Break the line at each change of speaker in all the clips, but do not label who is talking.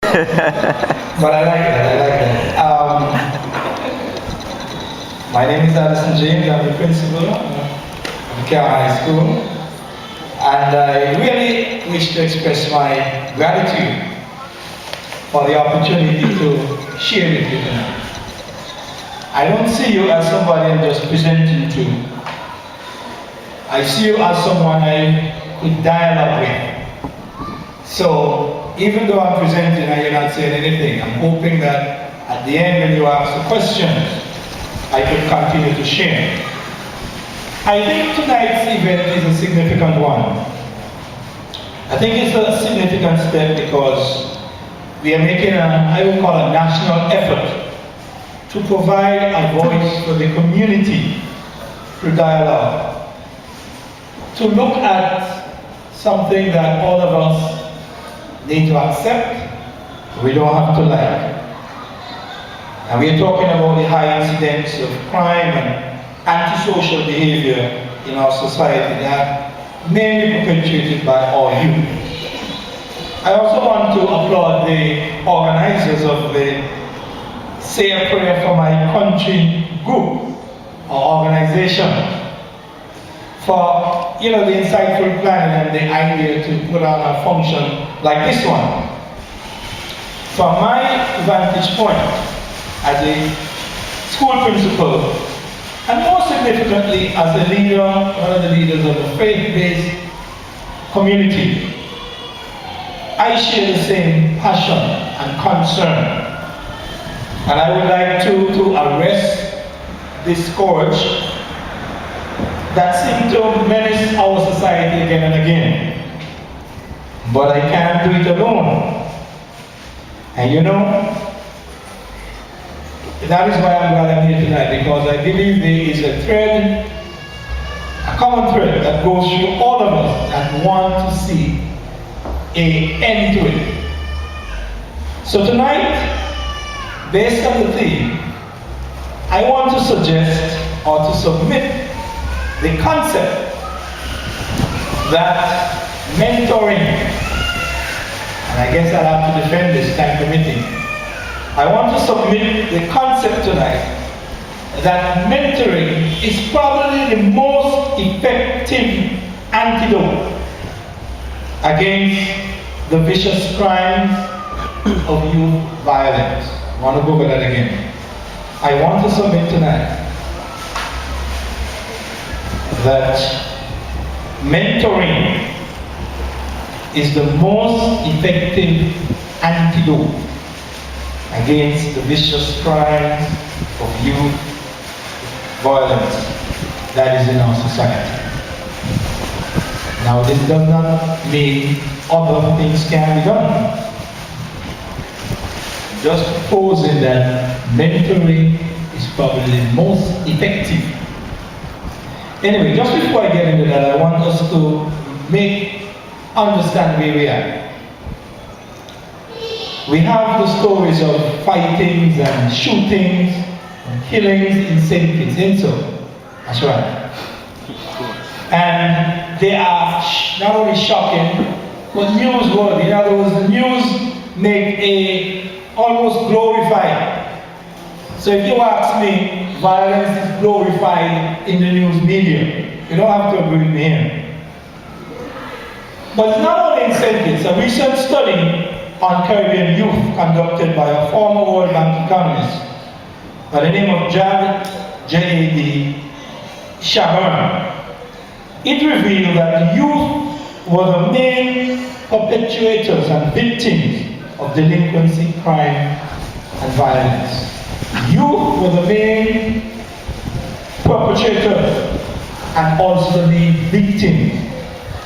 But I like that, I like that. My name is Addison James, I'm the principal of Cal High School. And I really wish to express my gratitude for the opportunity to share with you tonight. I don't see you as somebody I'm just presenting to. I see you as someone I could dialogue with. So, even though I'm presenting and you're not saying anything, I'm hoping that at the end when you ask the questions, I can continue to share. I think tonight's event is a significant one. I think it's a significant step because we are making I would call a national effort to provide a voice for the community through dialogue. To look at something that all of us need to accept, we don't have to like. And we are talking about the high incidence of crime and antisocial behavior in our society that mainly perpetrated by our youth. I also want to applaud the organizers of the Say a Prayer for My Country group or organization for the insightful planning and the idea to put on a function like this one. From my vantage point as a school principal, and more significantly as a leader, one of the leaders of the faith-based community, I share the same passion and concern. And I would like to arrest this scourge that seems to menace our society again and again. But I can't do it alone. And that is why I'm glad I'm here tonight, because I believe there is a common thread that goes through all of us that want to see an end to it. So tonight, based on the theme, I want to suggest or to submit the concept that mentoring, and I guess I'll have to defend this time permitting, I want to submit the concept tonight that mentoring is probably the most effective antidote against the vicious crimes of youth violence. I want to go over that again. I want to submit tonight that mentoring is the most effective antidote against the vicious crimes of youth violence that is in our society. Now, this does not mean other things can be done. Just proposing that mentoring is probably the most effective. Anyway, just before I get into that, I want us to understand where we are. We have the stories of fightings and shootings and killings in St. Kitts, ain't so? That's right. And they are not only shocking, but newsworthy. In other words, the news make almost glorified. So if you ask me, violence is glorified in the news media. You don't have to agree with me here. But it's not only in St. Kitts. A recent study on Caribbean youth conducted by a former World Bank economist by the name of J.A.D. Shabern. It revealed that youth were the main perpetrators and victims of delinquency, crime, and violence. Youth were the main perpetrators and also the victims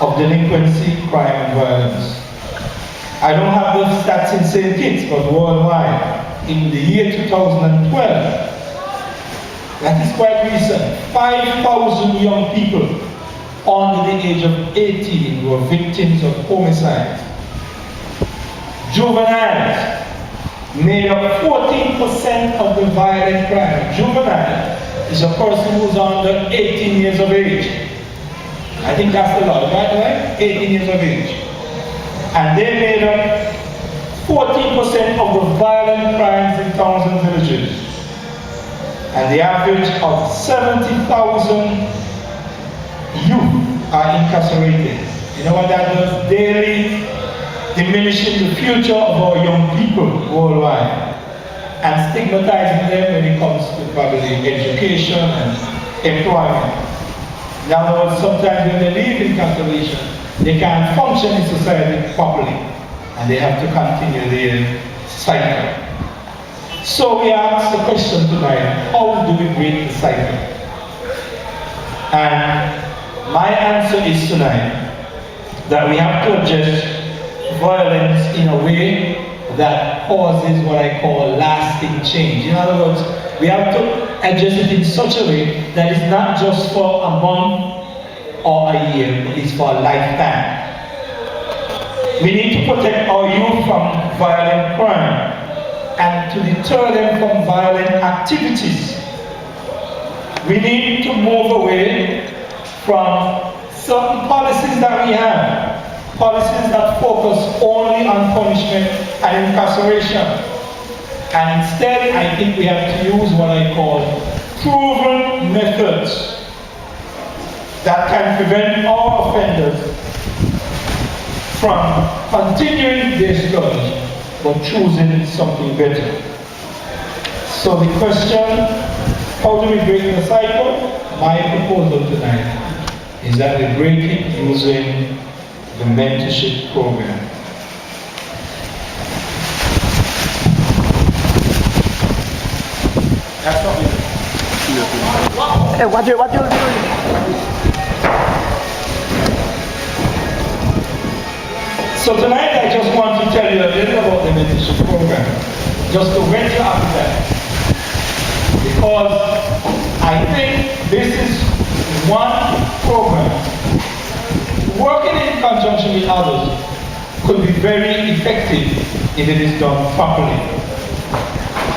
of delinquency, crime, and violence. I don't have the stats in St. Kitts, but worldwide, in the year 2012, that is quite recent, 5,000 young people under the age of 18 were victims of homicide. Juveniles made up 14% of the violent crime. Juvenile is a person who's under 18 years of age. I think that's the law, right? 18 years of age. And they made up 14% of the violent crimes in towns and villages, and the average of 70,000 youth are incarcerated. You know what that does? Daily diminishing the future of our young people worldwide and stigmatizing them when it comes to probably education and employment. In other words, sometimes when they leave incarceration, they can't function in society properly and they have to continue their cycle. So we ask the question tonight, how do we break the cycle? And my answer is tonight that we have to address violence in a way that causes what I call lasting change. In other words, we have to address it in such a way that it's not just for a month or a year, but it's for a lifetime. We need to protect our youth from violent crime and to deter them from violent activities. We need to move away from certain policies that we have. Policies that focus only on punishment and incarceration. And instead, I think we have to use what I call proven methods that can prevent our offenders from continuing their scourge, but choosing something better. So the question, how do we break the cycle? My proposal tonight is that we break it using the mentorship program. That's what we do.
Hey, what you doing?
So tonight I just want to tell you a little about the mentorship program, just to whet your appetite. Because I think this is one program. Working in conjunction with others could be very effective if it is done properly.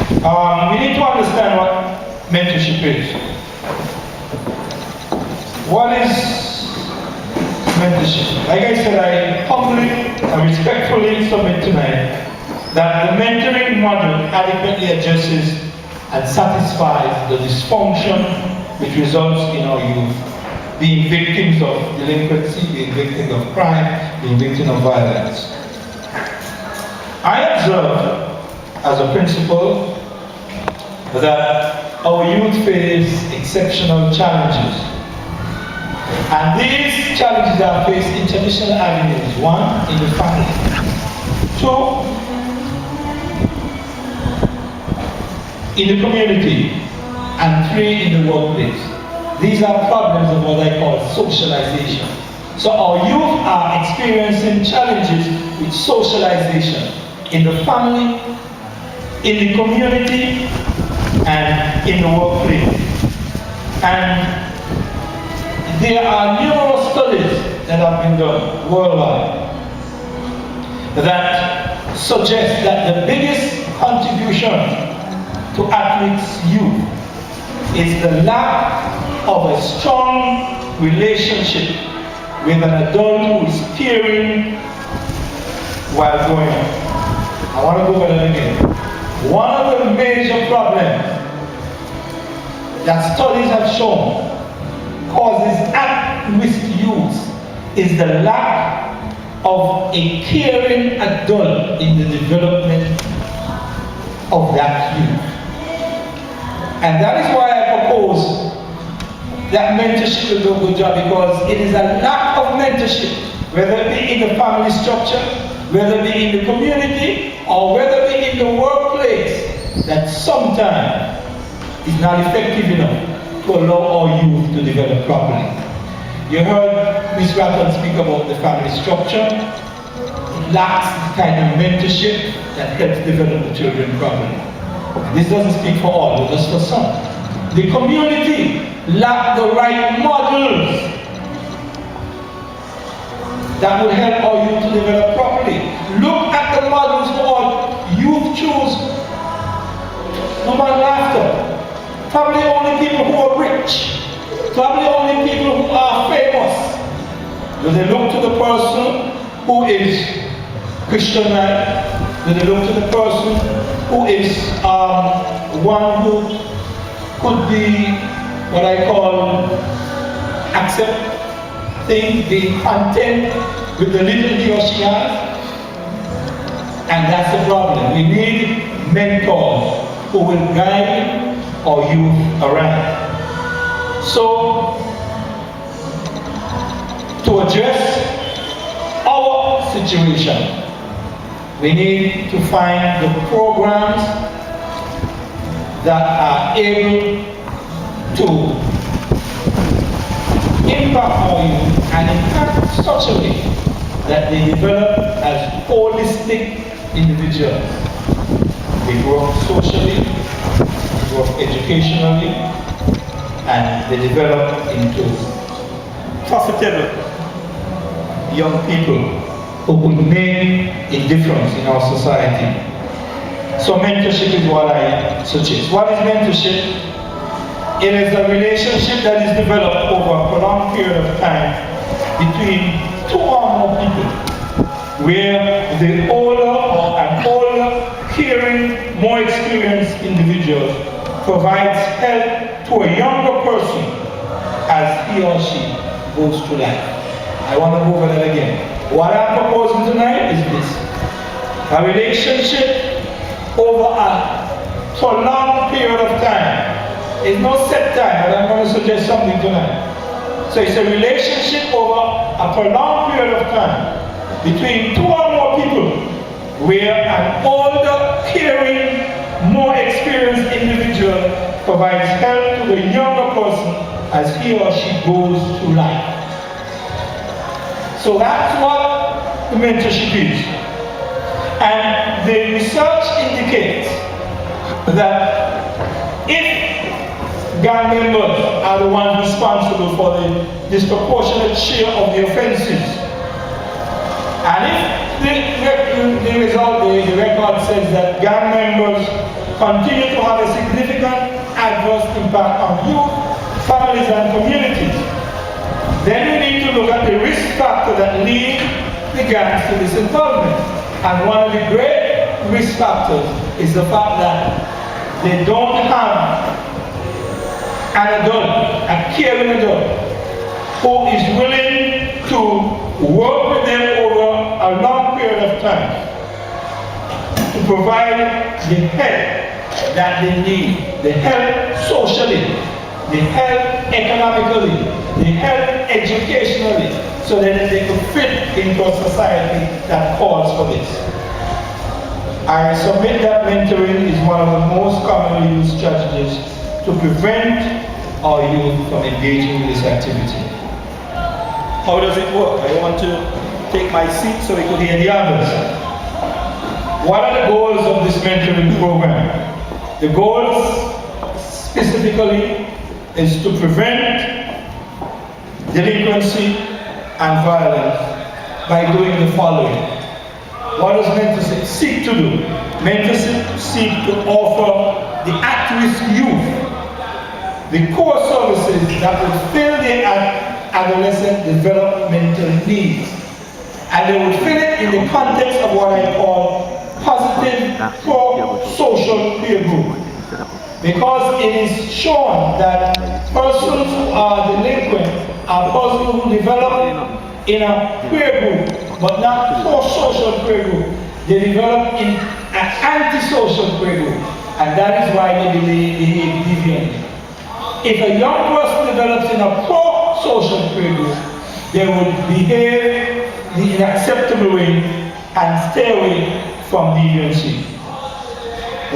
We need to understand what mentorship is. What is mentorship? Like I said, I humbly and respectfully submit tonight that the mentoring model adequately addresses and satisfies the dysfunction which results in our youth being victims of delinquency, being victims of crime, being victims of violence. I observe as a principal that our youth face exceptional challenges. And these challenges are faced in traditional avenues. One, in the family. Two, in the community. And three, in the workplace. These are problems of what I call socialization. So our youth are experiencing challenges with socialization in the family, in the community, and in the workplace. And there are numerous studies that have been done worldwide that suggest that the biggest contribution to athletes' youth is the lack of a strong relationship with an adult who is caring while growing up. I want to go over that again. One of the major problems that studies have shown causes at-risk youth is the lack of a caring adult in the development of that youth. And that is why I propose that mentorship will do a good job, because it is a lack of mentorship, whether it be in the family structure, whether it be in the community, or whether it be in the workplace, that sometimes is not effective enough to allow our youth to develop properly. You heard Ms. Ratton speak about the family structure. It lacks the kind of mentorship that helps develop the children properly. This doesn't speak for all, but just for some. The community lacks the right models that would help our youth to develop properly. Look at the models who our youth choose. No man laughter. Probably only people who are rich. Probably only people who are famous. Do they look to the person who is Christianized, Do they look to the person who is one who could be what I call accepting, being content with the little he or she has? And that's the problem. We need mentors who will guide our youth around. So, to address our situation, we need to find the programs that are able to impact our youth and impact such a way that they develop as holistic individuals. They grow up socially, they grow up educationally, and they develop into profitable young people who will make a difference in our society. So mentorship is what I suggest. What is mentorship? It is a relationship that is developed over a prolonged period of time between two or more people, where the older or an older, caring, more experienced individual provides help to a younger person as he or she goes through life. I want to go over that again. What I'm proposing tonight is this: a relationship over a prolonged period of time. It's no set time, but I'm going to suggest something tonight. So it's a relationship over a prolonged period of time between two or more people, where an older, caring, more experienced individual provides help to the younger person as he or she goes through life. So that's what the mentorship is. And the research indicates that if gang members are the ones responsible for the disproportionate share of the offenses, and if the result, the record says that gang members continue to have a significant adverse impact on youth, families, and communities, then we need to look at the risk factor that lead the gangs to this involvement. And one of the great risk factors is the fact that they don't have an adult, a caring adult, who is willing to work with them over a long period of time to provide the help that they need, the help socially, the help economically, the help educationally, so that they could fit into a society that calls for this. I submit that mentoring is one of the most commonly used strategies to prevent our youth from engaging in this activity. How does it work? I want to take my seat so we could hear the others. What are the goals of this mentoring program? The goals specifically is to prevent delinquency and violence by doing the following. What does mentorship seek to do? Mentorship seek to offer the at-risk youth the core services that will fill their adolescent developmental needs. And they would fill it in the context of what I call positive pro-social peer group. Because it is shown that persons who are delinquent are persons who develop in a peer group, but not pro-social peer group. They develop in an anti-social peer group, and that is why they behave deviantly. If a young person develops in a pro-social peer group, they will behave in an acceptable way and stay away from deviancy.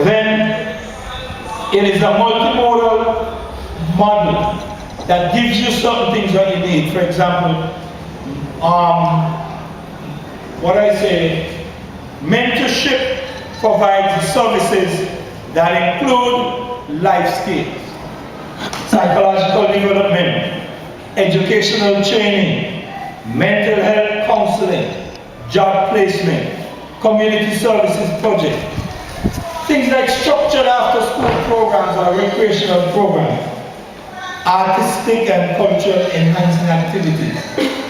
Then it is a multimodal model that gives you certain things that you need. For example, what I say, mentorship provides services that include life skills, psychological development, educational training, mental health counseling, job placement, community services projects, things like structured after-school programs or recreational programs, artistic and cultural enhancing activities.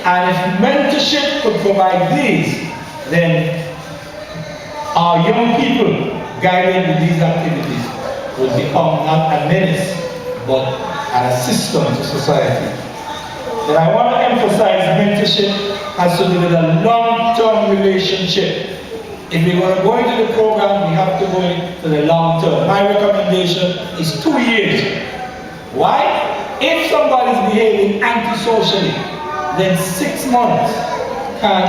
And if mentorship could provide these, then our young people guided with these activities would become not a menace, but an assistant to society. And I want to emphasize mentorship has to do with a long-term relationship. If we want to go into the program, we have to go into the long term. My recommendation is 2 years. Why? If somebody is behaving antisocially, then 6 months can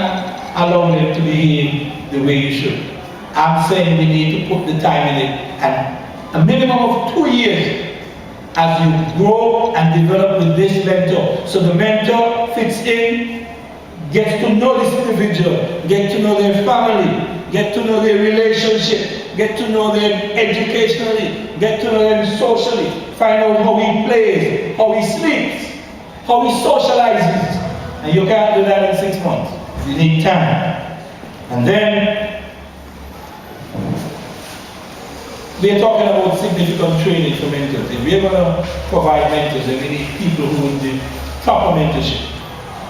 allow them to behave the way you should. I'm saying we need to put the time in it, and a minimum of 2 years as you grow and develop with this mentor. So the mentor fits in, gets to know this individual, get to know their family, get to know their relationship, get to know them educationally, get to know them socially, find out how he plays, how he sleeps, how he socializes. And you can't do that in 6 months. You need time. And then we're talking about significant training for mentors. If we're going to provide mentors, then we need people who would do proper mentorship.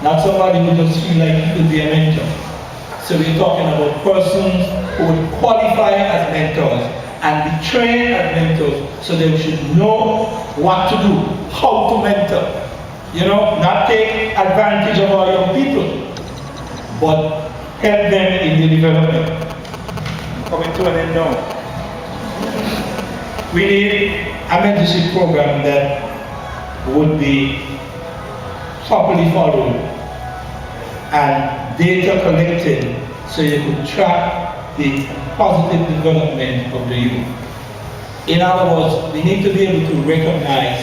Not somebody who just feel like he could be a mentor. So we're talking about persons who would qualify as mentors and be trained as mentors, so they should know what to do, how to mentor. You know, not take advantage of our young people, but help them in the development. Coming to an end now. We need a mentorship program that would be properly followed and data collected so you could track the positive development of the youth. In other words, we need to be able to recognize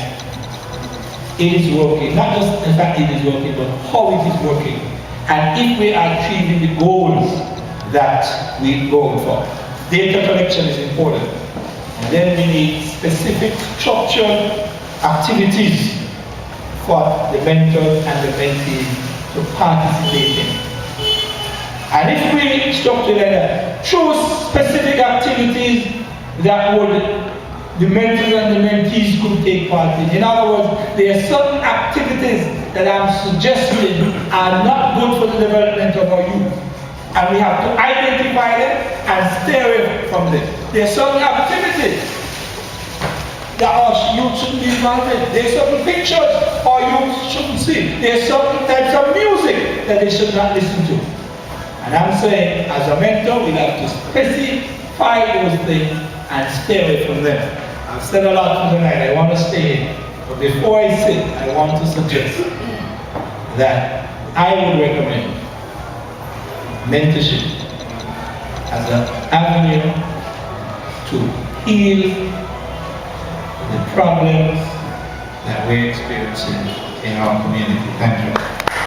it is working, not just the fact it is working, but how it is working, and if we are achieving the goals that we're going for. Data collection is important. And then we need specific structured activities for the mentors and the mentees to participate in. And if we structure that, choose specific activities that would the mentors and the mentees could take part in. In other words, there are certain activities that I'm suggesting are not good for the development of our youth. And we have to identify them and stay away from them. There are certain activities that our youth shouldn't be involved in. There are certain pictures our youth shouldn't see. There are certain types of music that they should not listen to. And I'm saying, as a mentor, we'll have to specify those things and stay away from them. I've said a lot for tonight. I want to stay in. But before I sit, I want to suggest that I would recommend mentorship as an avenue to heal the problems that we're experiencing in our community. Thank you.